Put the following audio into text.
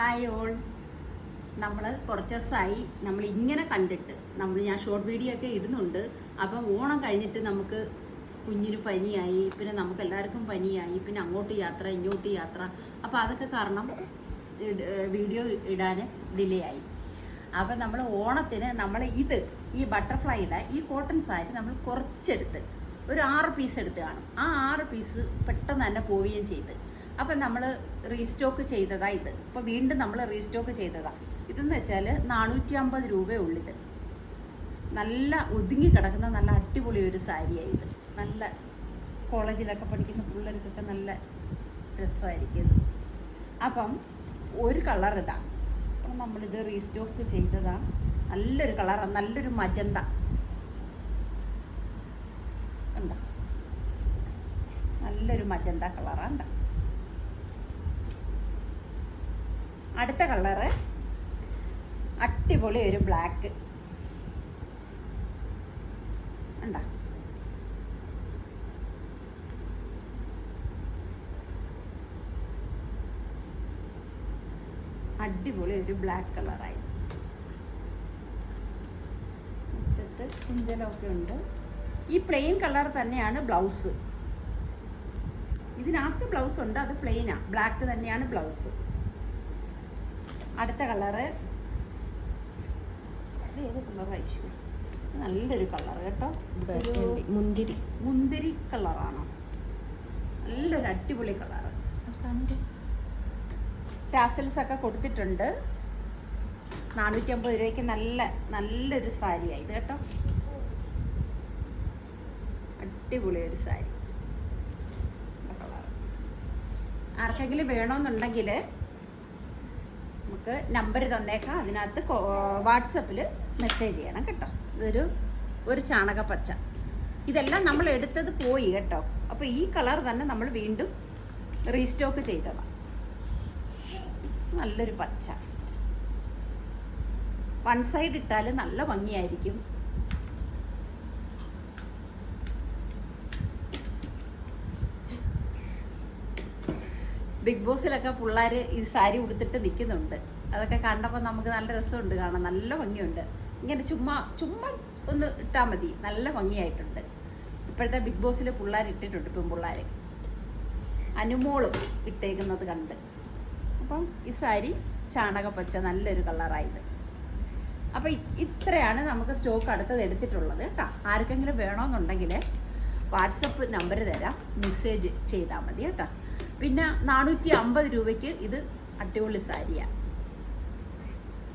Hi all. നമ്മൾ കുറച്ച് ദിവസമായി നമ്മൾ ഇങ്ങനെ കണ്ടിട്ട് ഞാൻ ഷോർട്ട് വീഡിയോ ഒക്കെ ഇടുന്നുണ്ട്. അപ്പം ഓണം കഴിഞ്ഞിട്ട് നമുക്ക് കുഞ്ഞിന് പനിയായി, പിന്നെ നമുക്ക് എല്ലാവർക്കും പനിയായി, പിന്നെ അങ്ങോട്ട് യാത്ര ഇങ്ങോട്ട് യാത്ര. അപ്പോൾ അതൊക്കെ കാരണം വീഡിയോ ഇടാൻ ഡിലേ ആയി. അപ്പം നമ്മൾ ഓണത്തിന് നമ്മൾ ഈ ബട്ടർഫ്ലൈയുടെ ഈ കോട്ടൺ സാരി നമ്മൾ കുറച്ചെടുത്ത് ഒരു 6 പീസ് എടുത്ത് കാണും. ആ 6 പീസ് പെട്ടെന്ന് തന്നെ പോവുകയും ചെയ്ത്. അപ്പം നമ്മൾ റീസ്റ്റോക്ക് ചെയ്തതാണ് ഇത്. ഇപ്പോൾ വീണ്ടും നമ്മൾ റീസ്റ്റോക്ക് ചെയ്തതാണ്. ഇതെന്ന് വെച്ചാൽ 450 രൂപയുള്ളിത്. നല്ല ഒതുങ്ങി കിടക്കുന്ന നല്ല അടിപൊളി ഒരു സാരിയാണ് ഇത്. നല്ല കോളേജിലൊക്കെ പഠിക്കുന്ന പിള്ളേർക്കൊക്കെ നല്ല രസമായിരിക്കും ഇത്. അപ്പം ഒരു കളർ ഇതാണ്. അപ്പം നമ്മളിത് റീസ്റ്റോക്ക് ചെയ്തതാണ്. നല്ലൊരു കളറാണ്, നല്ലൊരു മജന്ത ഉണ്ടോ, നല്ലൊരു മജന്ത കളറാണ്. അടുത്ത കളറ് അടിപൊളി ഒരു ബ്ലാക്ക് ഉണ്ടോ, അടിപൊളി ഒരു ബ്ലാക്ക് കളറായി. മുറ്റത്ത് കുഞ്ചലമൊക്കെ ഉണ്ട്. ഈ പ്ലെയിൻ കളർ തന്നെയാണ് ബ്ലൗസ്. ഇതിനകത്ത് ബ്ലൗസ് ഉണ്ട്, അത് പ്ലെയിനാണ്, ബ്ലാക്ക് തന്നെയാണ് ബ്ലൗസ്. അടുത്ത കളറ് ഏത് കളറായിച്ചു? നല്ലൊരു കളർ കേട്ടോ, മുന്തിരി കളറാണോ, നല്ലൊരു അടിപൊളി കളറ്. ടാസൽസ് ഒക്കെ കൊടുത്തിട്ടുണ്ട്. 450 രൂപയ്ക്ക് നല്ലൊരു സാരിയായി ഇത് കേട്ടോ, അടിപൊളി ഒരു സാരി കളർ. ആർക്കെങ്കിലും വേണമെന്നുണ്ടെങ്കിൽ നമുക്ക് നമ്പർ തന്നേക്കാം, അതിനകത്ത് വാട്സപ്പിൽ മെസ്സേജ് ചെയ്യണം കേട്ടോ. ഒരു ചാണകപ്പച്ച. ഇതെല്ലാം നമ്മൾ എടുത്തത് പോയി കേട്ടോ. അപ്പോൾ ഈ കളർ തന്നെ നമ്മൾ വീണ്ടും റീസ്റ്റോക്ക് ചെയ്തതാണ്. നല്ലൊരു പച്ച, വൺ സൈഡ് ഇട്ടാൽ നല്ല ഭംഗിയായിരിക്കും. ബിഗ് ബോസിലൊക്കെ പിള്ളേർ ഈ സാരി ഉടുത്തിട്ട് നിൽക്കുന്നുണ്ട്. അതൊക്കെ കണ്ടപ്പോൾ നമുക്ക് നല്ല രസമുണ്ട് കാണാൻ, നല്ല ഭംഗിയുണ്ട്. ഇങ്ങനെ ചുമ്മാ ഒന്ന് ഇട്ടാൽ മതി, നല്ല ഭംഗിയായിട്ടുണ്ട്. ഇപ്പോഴത്തെ ബിഗ് ബോസിൽ പിള്ളേർ ഇട്ടിട്ടുണ്ട്, പെൺപിള്ളേർ. അനുമോളും ഇട്ടേക്കുന്നത് കണ്ട്. അപ്പം ഈ സാരി ചാണകപ്പച്ച നല്ലൊരു കളറായത്. അപ്പോൾ ഇത്രയാണ് നമുക്ക് സ്റ്റോക്ക് അടുത്തത് എടുത്തിട്ടുള്ളത് കേട്ടോ. ആർക്കെങ്കിലും വേണമെന്നുണ്ടെങ്കിൽ വാട്സപ്പ് നമ്പർ തരാം, മെസ്സേജ് ചെയ്താൽ മതി കേട്ടോ. പിന്നെ 450 രൂപയ്ക്ക് ഇത് അടിപൊളി സാരിയാണ്.